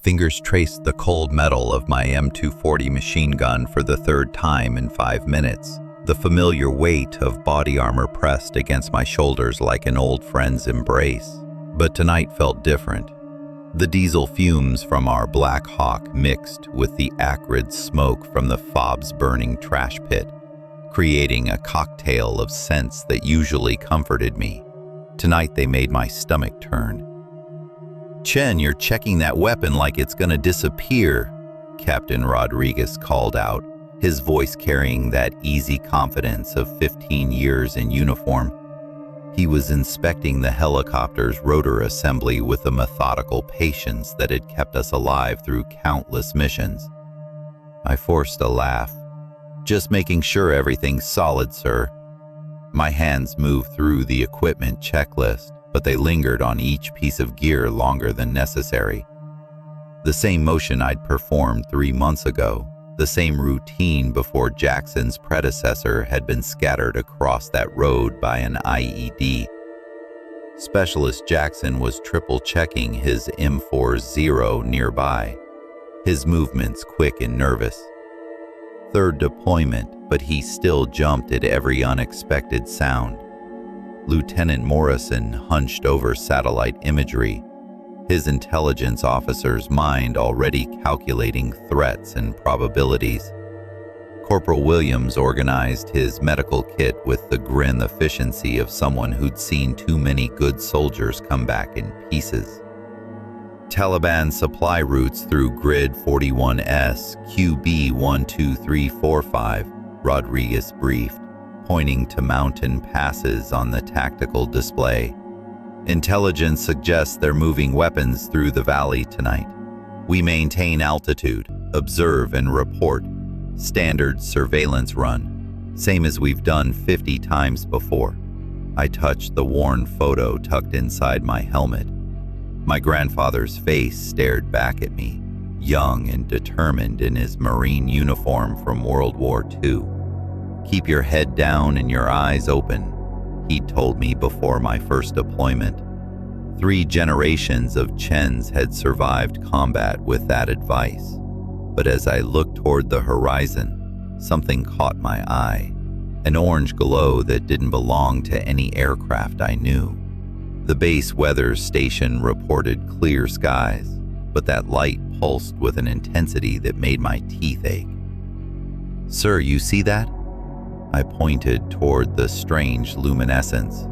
fingers traced the cold metal of my M240 machine gun for the third time in 5 minutes. The familiar weight of body armor pressed against my shoulders like an old friend's embrace. But tonight felt different. The diesel fumes from our Black Hawk mixed with the acrid smoke from the fob's burning trash pit, creating a cocktail of scents that usually comforted me. Tonight they made my stomach turn. "Chen, you're checking that weapon like it's gonna disappear," Captain Rodriguez called out, his voice carrying that easy confidence of 15 years in uniform. He was inspecting the helicopter's rotor assembly with a methodical patience that had kept us alive through countless missions. I forced a laugh. "Just making sure everything's solid, sir." My hands moved through the equipment checklist, but they lingered on each piece of gear longer than necessary. The same motion I'd performed 3 months ago, the same routine before Jackson's predecessor had been scattered across that road by an IED. Specialist Jackson was triple-checking his M40 nearby, his movements quick and nervous. Third deployment, but he still jumped at every unexpected sound. Lieutenant Morrison hunched over satellite imagery, his intelligence officer's mind already calculating threats and probabilities. Corporal Williams organized his medical kit with the grim efficiency of someone who'd seen too many good soldiers come back in pieces. Taliban supply routes through Grid 41S, QB 12345, Rodriguez briefed, pointing to mountain passes on the tactical display. "Intelligence suggests they're moving weapons through the valley tonight. We maintain altitude, observe and report. Standard surveillance run, same as we've done 50 times before." I touched the worn photo tucked inside my helmet. My grandfather's face stared back at me, young and determined in his Marine uniform from World War II. "Keep your head down and your eyes open," he'd told me before my first deployment. 3 generations of Chens had survived combat with that advice. But as I looked toward the horizon, something caught my eye, an orange glow that didn't belong to any aircraft I knew. The base weather station reported clear skies, but that light pulsed with an intensity that made my teeth ache. "Sir, you see that?" I pointed toward the strange luminescence.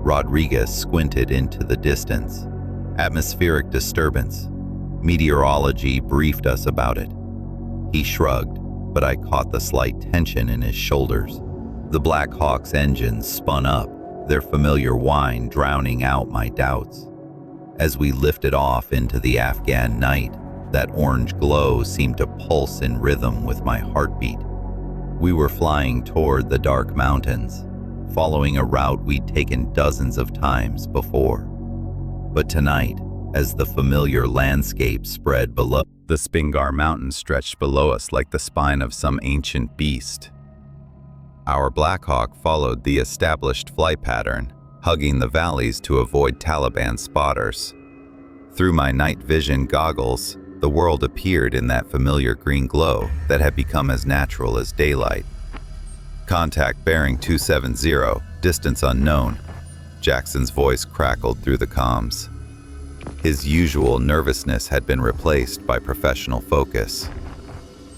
Rodriguez squinted into the distance. "Atmospheric disturbance. Meteorology briefed us about it." He shrugged, but I caught the slight tension in his shoulders. The Black Hawk's engines spun up, their familiar whine drowning out my doubts. As we lifted off into the Afghan night, that orange glow seemed to pulse in rhythm with my heartbeat. We were flying toward the dark mountains, following a route we'd taken dozens of times before. But tonight, as the familiar landscape spread below, the Spin Ghar Mountains stretched below us like the spine of some ancient beast. Our Black Hawk followed the established flight pattern, hugging the valleys to avoid Taliban spotters. Through my night vision goggles, the world appeared in that familiar green glow that had become as natural as daylight. "Contact bearing 270, distance unknown," Jackson's voice crackled through the comms. His usual nervousness had been replaced by professional focus.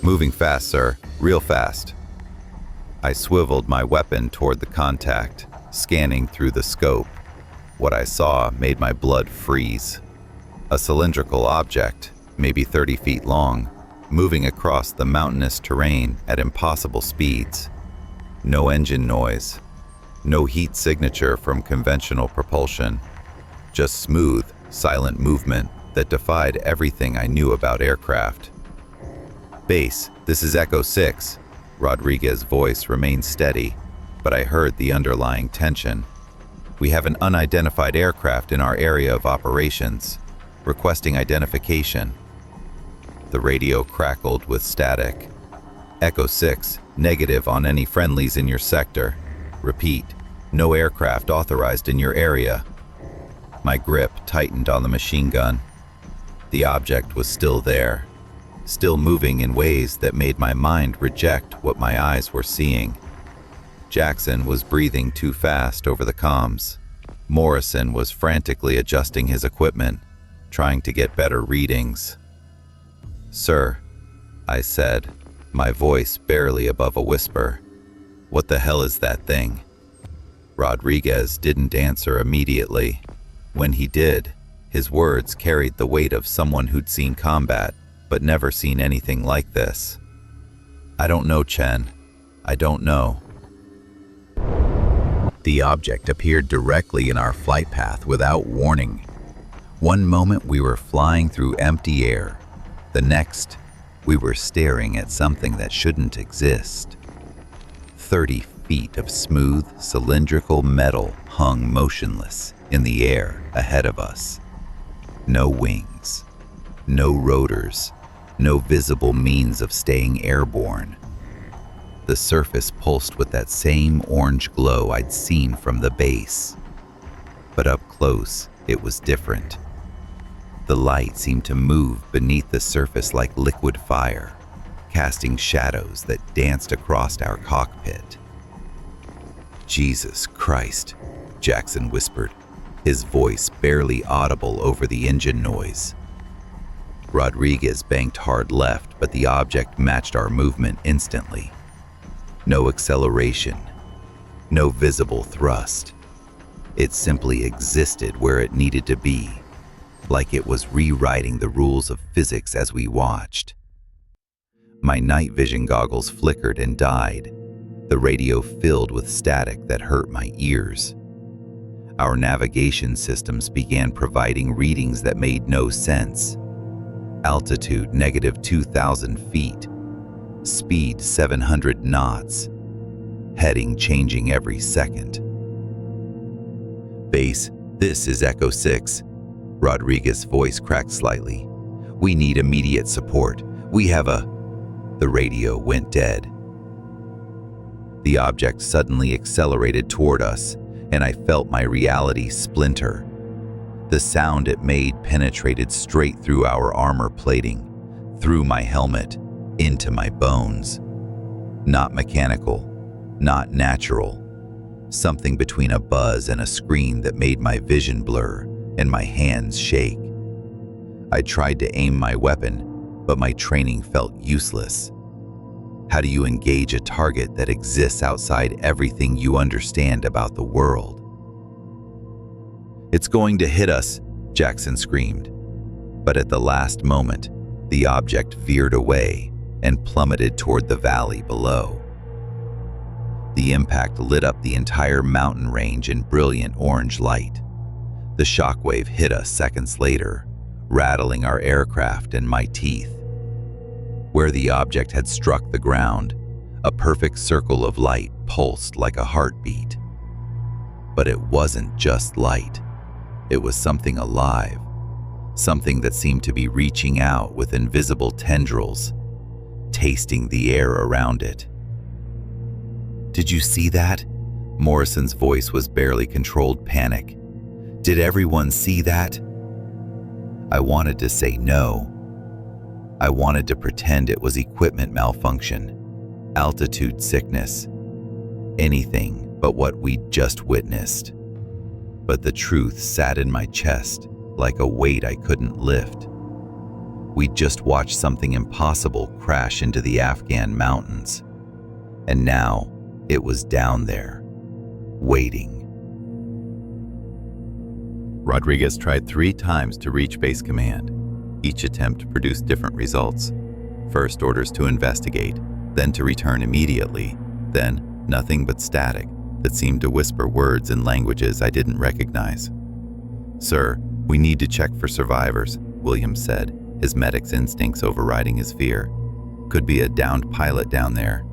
"Moving fast, sir, real fast." I swiveled my weapon toward the contact, scanning through the scope. What I saw made my blood freeze. A cylindrical object, maybe 30 feet long, moving across the mountainous terrain at impossible speeds. No engine noise, no heat signature from conventional propulsion, just smooth, silent movement that defied everything I knew about aircraft. "Base, this is Echo 6. Rodriguez's voice remained steady, but I heard the underlying tension. "We have an unidentified aircraft in our area of operations, requesting identification." The radio crackled with static. "Echo 6, negative on any friendlies in your sector. Repeat, no aircraft authorized in your area." My grip tightened on the machine gun. The object was still there, still moving in ways that made my mind reject what my eyes were seeing. Jackson was breathing too fast over the comms. Morrison was frantically adjusting his equipment, trying to get better readings. "Sir," I said, my voice barely above a whisper, "what the hell is that thing?" Rodriguez didn't answer immediately. When he did, his words carried the weight of someone who'd seen combat, but never seen anything like this. "I don't know, Chen. I don't know." The object appeared directly in our flight path without warning. One moment we were flying through empty air. The next, we were staring at something that shouldn't exist. 30 feet of smooth, cylindrical metal hung motionless in the air ahead of us. No wings, no rotors, no visible means of staying airborne. The surface pulsed with that same orange glow I'd seen from the base. But up close, it was different. The light seemed to move beneath the surface like liquid fire, casting shadows that danced across our cockpit. "Jesus Christ," Jackson whispered, his voice barely audible over the engine noise. Rodriguez banked hard left, but the object matched our movement instantly. No acceleration, no visible thrust. It simply existed where it needed to be, like it was rewriting the rules of physics as we watched. My night vision goggles flickered and died, the radio filled with static that hurt my ears. Our navigation systems began providing readings that made no sense. Altitude -2,000 feet. Speed 700 knots. Heading changing every second. "Base, this is Echo 6. Rodriguez's voice cracked slightly. "We need immediate support. We have a..." The radio went dead. The object suddenly accelerated toward us, and I felt my reality splinter. The sound it made penetrated straight through our armor plating, through my helmet, into my bones. Not mechanical, not natural. Something between a buzz and a scream that made my vision blur and my hands shake. I tried to aim my weapon, but my training felt useless. How do you engage a target that exists outside everything you understand about the world? "It's going to hit us," Jackson screamed. But at the last moment, the object veered away and plummeted toward the valley below. The impact lit up the entire mountain range in brilliant orange light. The shockwave hit us seconds later, rattling our aircraft and my teeth. Where the object had struck the ground, a perfect circle of light pulsed like a heartbeat. But it wasn't just light. It was something alive, something that seemed to be reaching out with invisible tendrils, tasting the air around it. "Did you see that?" Morrison's voice was barely controlled panic. "Did everyone see that?" I wanted to say no. I wanted to pretend it was equipment malfunction, altitude sickness, anything but what we'd just witnessed. But the truth sat in my chest like a weight I couldn't lift. We'd just watched something impossible crash into the Afghan mountains. And now it was down there, waiting. Rodriguez tried 3 times to reach base command. Each attempt produced different results. First, orders to investigate, then to return immediately, then nothing but static that seemed to whisper words in languages I didn't recognize. "Sir, we need to check for survivors," Williams said, his medic's instincts overriding his fear. "Could be a downed pilot down there."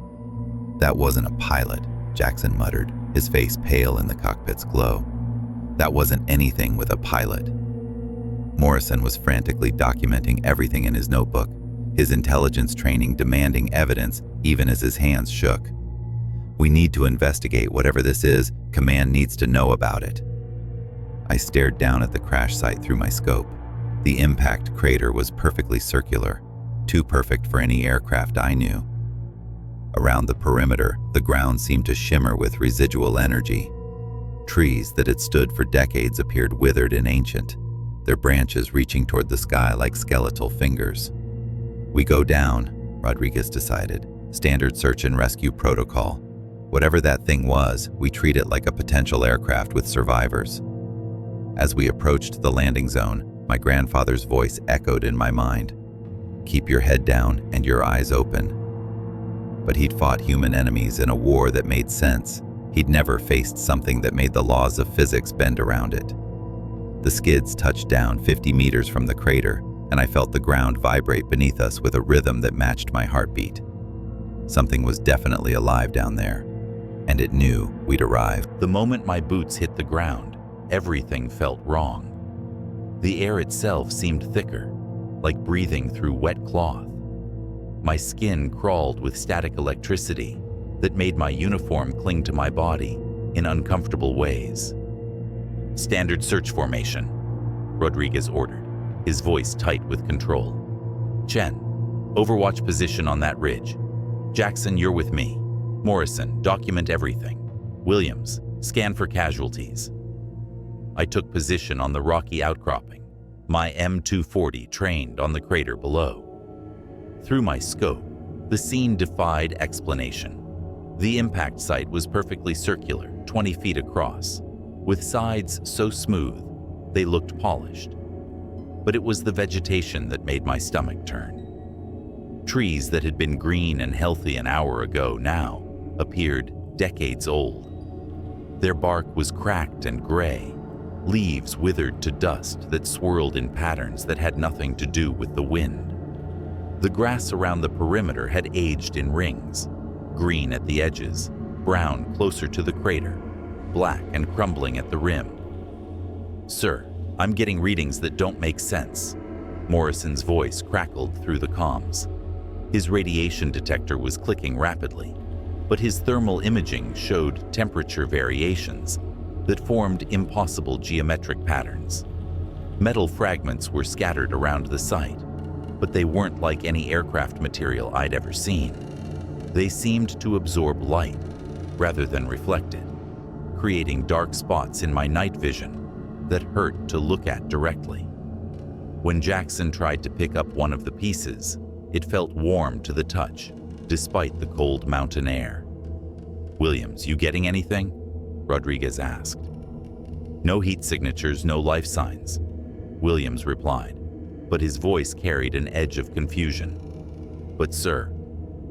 "That wasn't a pilot," Jackson muttered, his face pale in the cockpit's glow. "That wasn't anything with a pilot." Morrison was frantically documenting everything in his notebook, his intelligence training demanding evidence even as his hands shook. "We need to investigate whatever this is. Command needs to know about it." I stared down at the crash site through my scope. The impact crater was perfectly circular, too perfect for any aircraft I knew. Around the perimeter, the ground seemed to shimmer with residual energy. Trees that had stood for decades appeared withered and ancient, their branches reaching toward the sky like skeletal fingers. "We go down," Rodriguez decided. "Standard search and rescue protocol. Whatever that thing was, we treat it like a potential aircraft with survivors." As we approached the landing zone, my grandfather's voice echoed in my mind. "Keep your head down and your eyes open." But he'd fought human enemies in a war that made sense. He'd never faced something that made the laws of physics bend around it. The skids touched down 50 meters from the crater, and I felt the ground vibrate beneath us with a rhythm that matched my heartbeat. Something was definitely alive down there, and it knew we'd arrived. The moment my boots hit the ground, everything felt wrong. The air itself seemed thicker, like breathing through wet cloth. My skin crawled with static electricity that made my uniform cling to my body in uncomfortable ways. "Standard search formation," Rodriguez ordered, his voice tight with control. "Chen, overwatch position on that ridge. Jackson, you're with me. Morrison, document everything. Williams, scan for casualties." I took position on the rocky outcropping, my M240 trained on the crater below. Through my scope, the scene defied explanation. The impact site was perfectly circular, 20 feet across, with sides so smooth they looked polished. But it was the vegetation that made my stomach turn. Trees that had been green and healthy an hour ago now appeared decades old. Their bark was cracked and gray, leaves withered to dust that swirled in patterns that had nothing to do with the wind. The grass around the perimeter had aged in rings, green at the edges, brown closer to the crater, black and crumbling at the rim. "Sir, I'm getting readings that don't make sense." Morrison's voice crackled through the comms. His radiation detector was clicking rapidly, but his thermal imaging showed temperature variations that formed impossible geometric patterns. Metal fragments were scattered around the site, but they weren't like any aircraft material I'd ever seen. They seemed to absorb light rather than reflect it, creating dark spots in my night vision that hurt to look at directly. When Jackson tried to pick up one of the pieces, it felt warm to the touch, despite the cold mountain air. "Williams, you getting anything?" Rodriguez asked. "No heat signatures, no life signs," Williams replied, but his voice carried an edge of confusion. "But sir,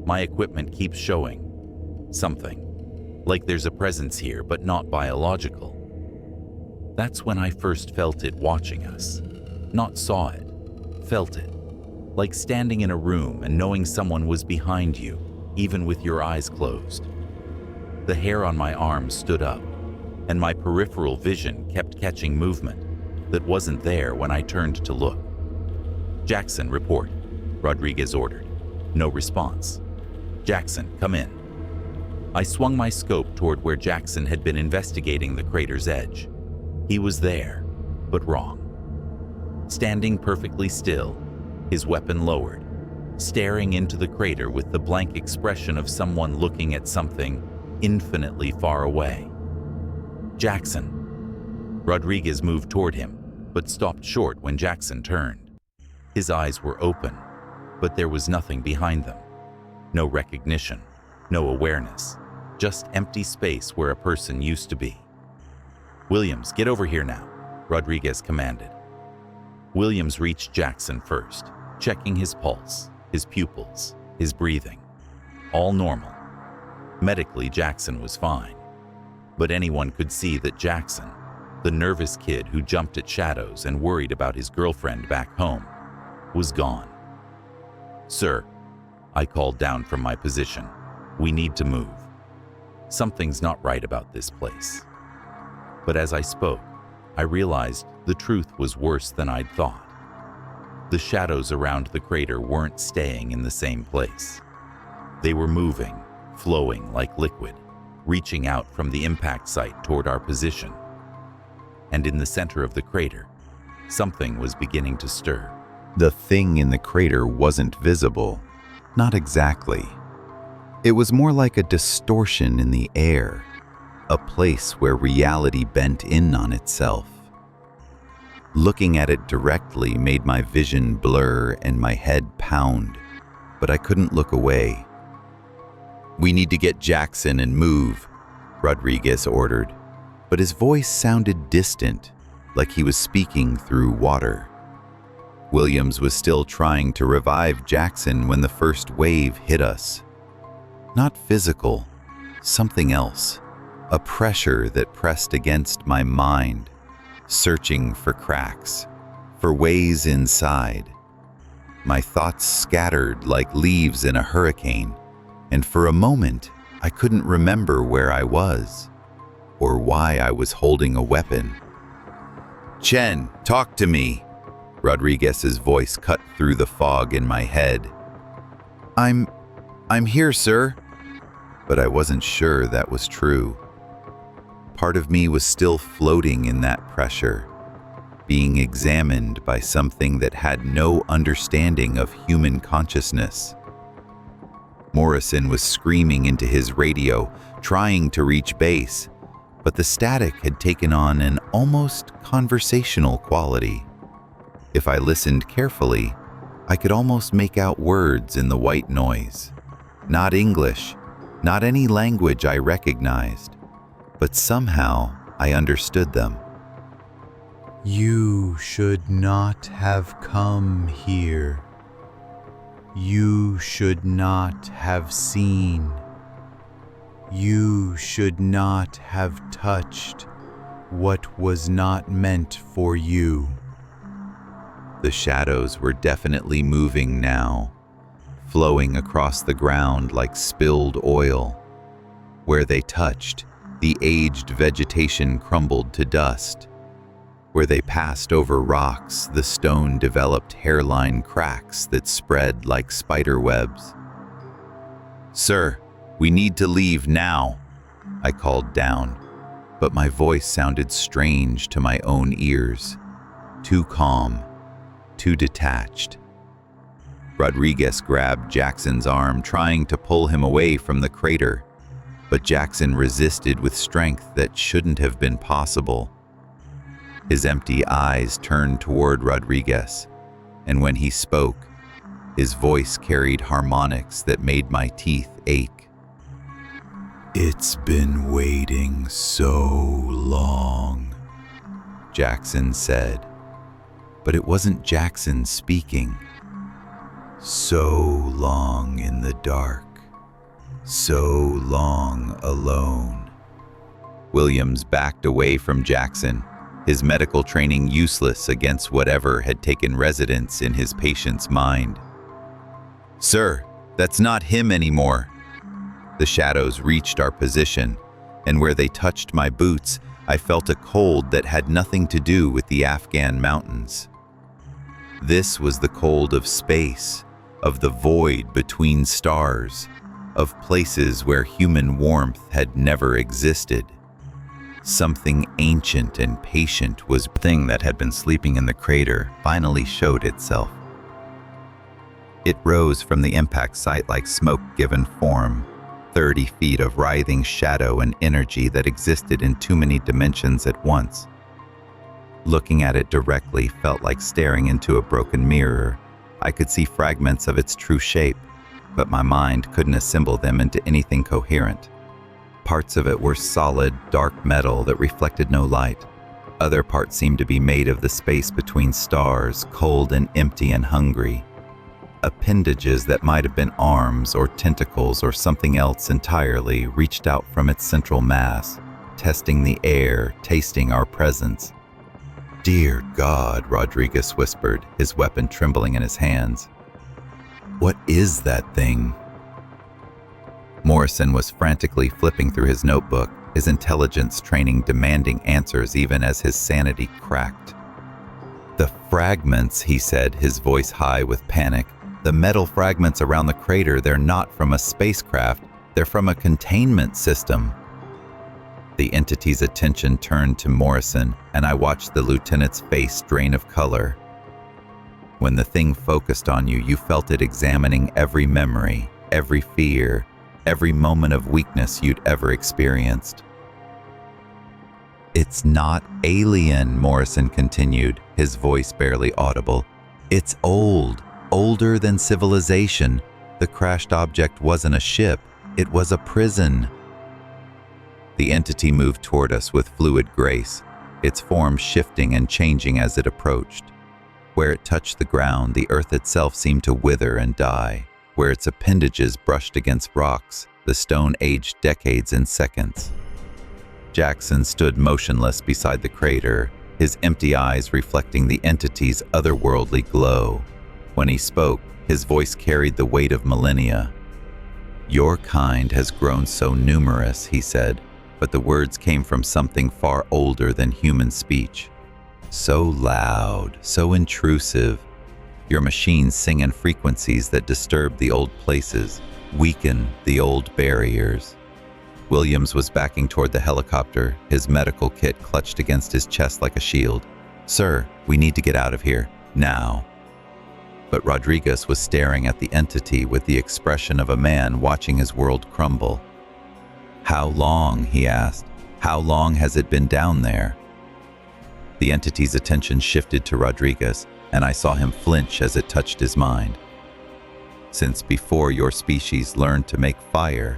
my equipment keeps showing something, like there's a presence here, but not biological." That's when I first felt it watching us. Not saw it, felt it. Like standing in a room and knowing someone was behind you, even with your eyes closed. The hair on my arms stood up, and my peripheral vision kept catching movement that wasn't there when I turned to look. "Jackson, report," Rodriguez ordered. No response. "Jackson, come in." I swung my scope toward where Jackson had been investigating the crater's edge. He was there, but wrong. Standing perfectly still, his weapon lowered, staring into the crater with the blank expression of someone looking at something infinitely far away. "Jackson." Rodriguez moved toward him, but stopped short when Jackson turned. His eyes were open, but there was nothing behind them. No recognition, no awareness, just empty space where a person used to be. "Williams, get over here now," Rodriguez commanded. Williams reached Jackson first, checking his pulse, his pupils, his breathing. All normal. Medically, Jackson was fine. But anyone could see that Jackson, the nervous kid who jumped at shadows and worried about his girlfriend back home, was gone. "Sir," I called down from my position, "we need to move. Something's not right about this place." But as I spoke, I realized the truth was worse than I'd thought. The shadows around the crater weren't staying in the same place. They were moving, flowing like liquid, reaching out from the impact site toward our position. And in the center of the crater, Something was beginning to stir. The thing in the crater wasn't visible. Not exactly. It was more like a distortion in the air, a place where reality bent in on itself. Looking at it directly made my vision blur and my head pound, but I couldn't look away. "We need to get Jackson and move," Rodriguez ordered, but his voice sounded distant, like he was speaking through water. Williams was still trying to revive Jackson when the first wave hit us. Not physical, something else. A pressure that pressed against my mind, searching for cracks, for ways inside. My thoughts scattered like leaves in a hurricane, and for a moment, I couldn't remember where I was, or why I was holding a weapon. "Chen, talk to me!" Rodriguez's voice cut through the fog in my head. I'm here, sir." But I wasn't sure that was true. Part of me was still floating in that pressure, being examined by something that had no understanding of human consciousness. Morrison was screaming into his radio, trying to reach base, but the static had taken on an almost conversational quality. If I listened carefully, I could almost make out words in the white noise. Not English, not any language I recognized, but somehow I understood them. "You should not have come here. You should not have seen. You should not have touched what was not meant for you." The shadows were definitely moving now, flowing across the ground like spilled oil. Where they touched, the aged vegetation crumbled to dust. Where they passed over rocks, the stone developed hairline cracks that spread like spider webs. "Sir, we need to leave now," I called down, but my voice sounded strange to my own ears, too calm, too detached. Rodriguez grabbed Jackson's arm, trying to pull him away from the crater, but Jackson resisted with strength that shouldn't have been possible. His empty eyes turned toward Rodriguez, and when he spoke, his voice carried harmonics that made my teeth ache. "It's been waiting so long," Jackson said. But it wasn't Jackson speaking. "So long in the dark, so long alone." Williams backed away from Jackson, his medical training useless against whatever had taken residence in his patient's mind. "Sir, that's not him anymore." The shadows reached our position, and where they touched my boots, I felt a cold that had nothing to do with the Afghan mountains. This was the cold of space, of the void between stars, of places where human warmth had never existed. Something ancient and patient was the thing that had been sleeping in the crater finally showed itself. It rose from the impact site like smoke given form, 30 feet of writhing shadow and energy that existed in too many dimensions at once. Looking at it directly felt like staring into a broken mirror. I could see fragments of its true shape, but my mind couldn't assemble them into anything coherent. Parts of it were solid, dark metal that reflected no light. Other parts seemed to be made of the space between stars, cold and empty and hungry. Appendages that might have been arms or tentacles or something else entirely reached out from its central mass, testing the air, tasting our presence. "Dear God," Rodriguez whispered, his weapon trembling in his hands. "What is that thing?" Morrison was frantically flipping through his notebook, his intelligence training demanding answers even as his sanity cracked. "The fragments," he said, his voice high with panic. "The metal fragments around the crater, they're not from a spacecraft, they're from a containment system." The entity's attention turned to Morrison, and I watched the lieutenant's face drain of color. When the thing focused on you, you felt it examining every memory, every fear, every moment of weakness you'd ever experienced. "It's not alien," Morrison continued, his voice barely audible. "It's old, older than civilization. The crashed object wasn't a ship, it was a prison." The entity moved toward us with fluid grace, its form shifting and changing as it approached. Where it touched the ground, the earth itself seemed to wither and die. Where its appendages brushed against rocks, the stone aged decades in seconds. Jackson stood motionless beside the crater, his empty eyes reflecting the entity's otherworldly glow. When he spoke, his voice carried the weight of millennia. "Your kind has grown so numerous," he said, but the words came from something far older than human speech. "So loud, so intrusive. Your machines sing in frequencies that disturb the old places, weaken the old barriers." Williams was backing toward the helicopter, his medical kit clutched against his chest like a shield. "Sir, we need to get out of here, now." But Rodriguez was staring at the entity with the expression of a man watching his world crumble. "How long?" he asked. "How long has it been down there?" The entity's attention shifted to Rodriguez, and I saw him flinch as it touched his mind. "Since before your species learned to make fire,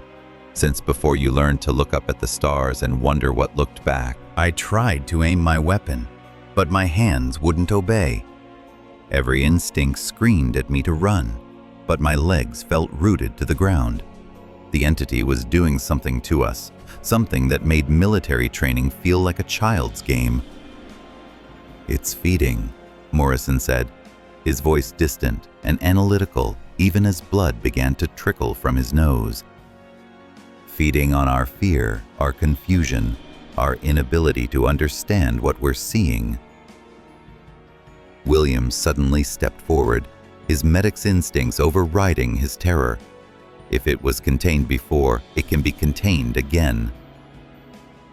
since before you learned to look up at the stars and wonder what looked back." I tried to aim my weapon, but my hands wouldn't obey. Every instinct screamed at me to run, but my legs felt rooted to the ground. The entity was doing something to us, something that made military training feel like a child's game. "It's feeding," Morrison said, his voice distant and analytical even as blood began to trickle from his nose. "Feeding on our fear, our confusion, our inability to understand what we're seeing." Williams suddenly stepped forward, his medic's instincts overriding his terror. If it was contained before, it can be contained again.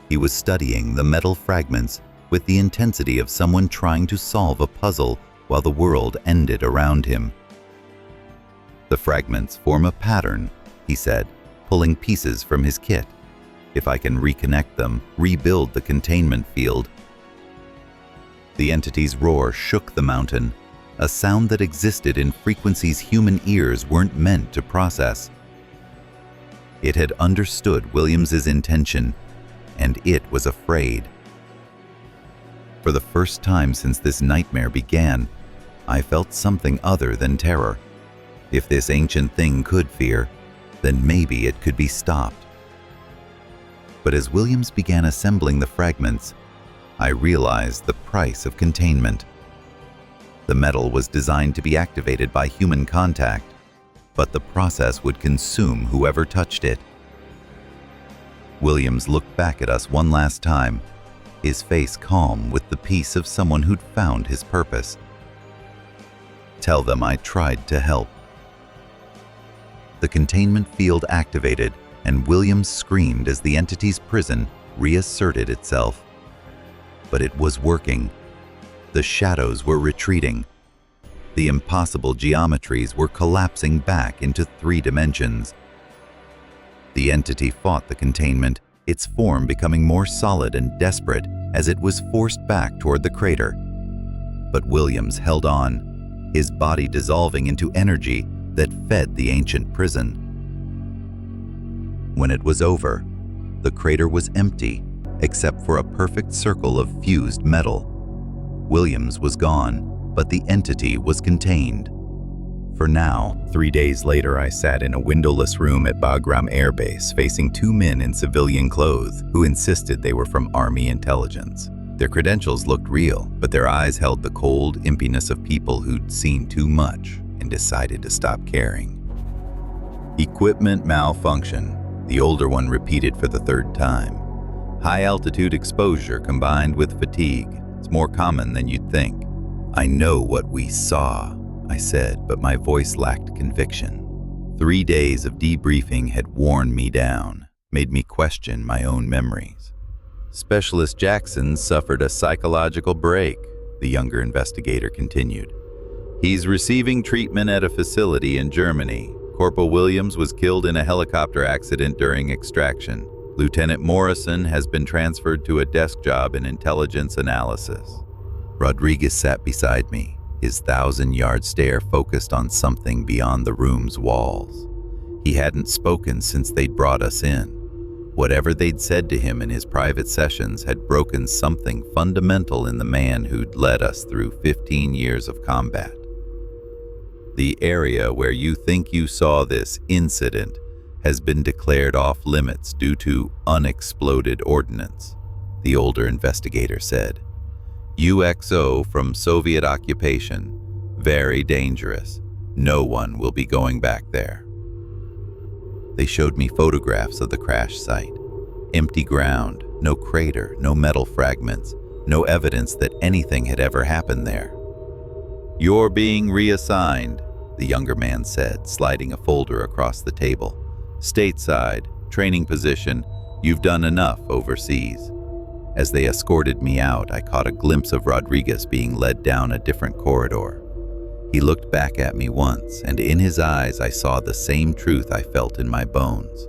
He was studying the metal fragments with the intensity of someone trying to solve a puzzle while the world ended around him. "The fragments form a pattern," he said, pulling pieces from his kit. "If I can reconnect them, rebuild the containment field." The entity's roar shook the mountain, a sound that existed in frequencies human ears weren't meant to process. It had understood Williams's intention, and it was afraid. For the first time since this nightmare began, I felt something other than terror. If this ancient thing could fear, then maybe it could be stopped. But as Williams began assembling the fragments, I realized the price of containment. The metal was designed to be activated by human contact, but the process would consume whoever touched it. Williams looked back at us one last time, his face calm with the peace of someone who'd found his purpose. "Tell them I tried to help." The containment field activated, and Williams screamed as the entity's prison reasserted itself. But it was working. The shadows were retreating. The impossible geometries were collapsing back into 3 dimensions. The entity fought the containment, its form becoming more solid and desperate as it was forced back toward the crater. But Williams held on, his body dissolving into energy that fed the ancient prison. When it was over, the crater was empty, except for a perfect circle of fused metal. Williams was gone, but the entity was contained. For now. 3 days later, I sat in a windowless room at Bagram Air Base facing 2 men in civilian clothes who insisted they were from Army intelligence. Their credentials looked real, but their eyes held the cold emptiness of people who'd seen too much and decided to stop caring. "Equipment malfunction," the older one repeated for the 3rd time. "High-altitude exposure combined with fatigue. It's more common than you'd think." "I know what we saw," I said, but my voice lacked conviction. 3 days of debriefing had worn me down, made me question my own memories. Specialist Jackson suffered a psychological break, the younger investigator continued. He's receiving treatment at a facility in Germany. Corporal Williams was killed in a helicopter accident during extraction. Lieutenant Morrison has been transferred to a desk job in intelligence analysis. Rodriguez sat beside me, his 1,000-yard stare focused on something beyond the room's walls. He hadn't spoken since they'd brought us in. Whatever they'd said to him in his private sessions had broken something fundamental in the man who'd led us through 15 years of combat. The area where you think you saw this incident has been declared off limits due to unexploded ordnance, the older investigator said. UXO from Soviet occupation, very dangerous. No one will be going back there. They showed me photographs of the crash site. Empty ground, no crater, no metal fragments, no evidence that anything had ever happened there. You're being reassigned, the younger man said, sliding a folder across the table. Stateside, training position, you've done enough overseas. As they escorted me out, I caught a glimpse of Rodriguez being led down a different corridor. He looked back at me once, and in his eyes I saw the same truth I felt in my bones.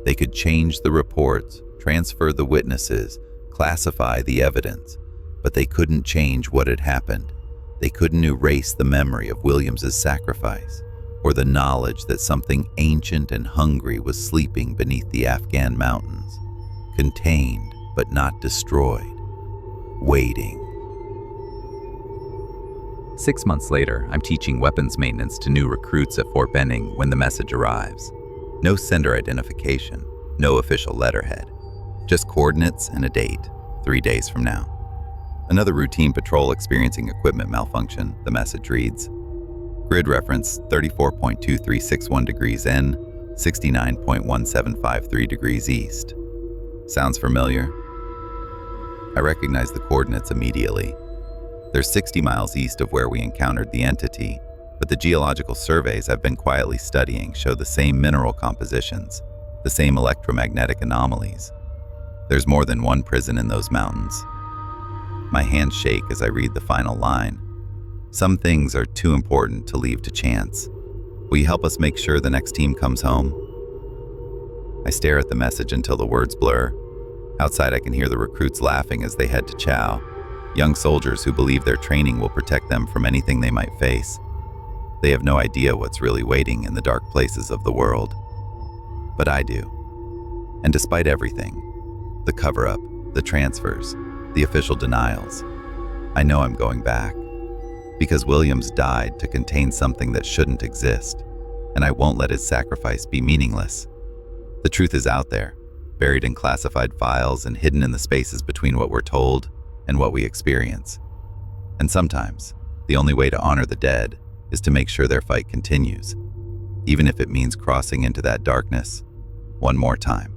They could change the reports, transfer the witnesses, classify the evidence, but they couldn't change what had happened. They couldn't erase the memory of Williams's sacrifice, or the knowledge that something ancient and hungry was sleeping beneath the Afghan mountains, contained but not destroyed, waiting. 6 months later, I'm teaching weapons maintenance to new recruits at Fort Benning when the message arrives. No sender identification, no official letterhead, just coordinates and a date, 3 days from now. Another routine patrol experiencing equipment malfunction, the message reads. Grid reference 34.2361 degrees N, 69.1753 degrees east. Sounds familiar? I recognize the coordinates immediately. They're 60 miles east of where we encountered the entity, but the geological surveys I've been quietly studying show the same mineral compositions, the same electromagnetic anomalies. There's more than one prison in those mountains. My hands shake as I read the final line. Some things are too important to leave to chance. Will you help us make sure the next team comes home? I stare at the message until the words blur. Outside I can hear the recruits laughing as they head to chow. Young soldiers who believe their training will protect them from anything they might face. They have no idea what's really waiting in the dark places of the world. But I do. And despite everything, the cover-up, the transfers, the official denials, I know I'm going back. Because Williams died to contain something that shouldn't exist, and I won't let his sacrifice be meaningless. The truth is out there, buried in classified files and hidden in the spaces between what we're told and what we experience. And sometimes, the only way to honor the dead is to make sure their fight continues, even if it means crossing into that darkness one more time.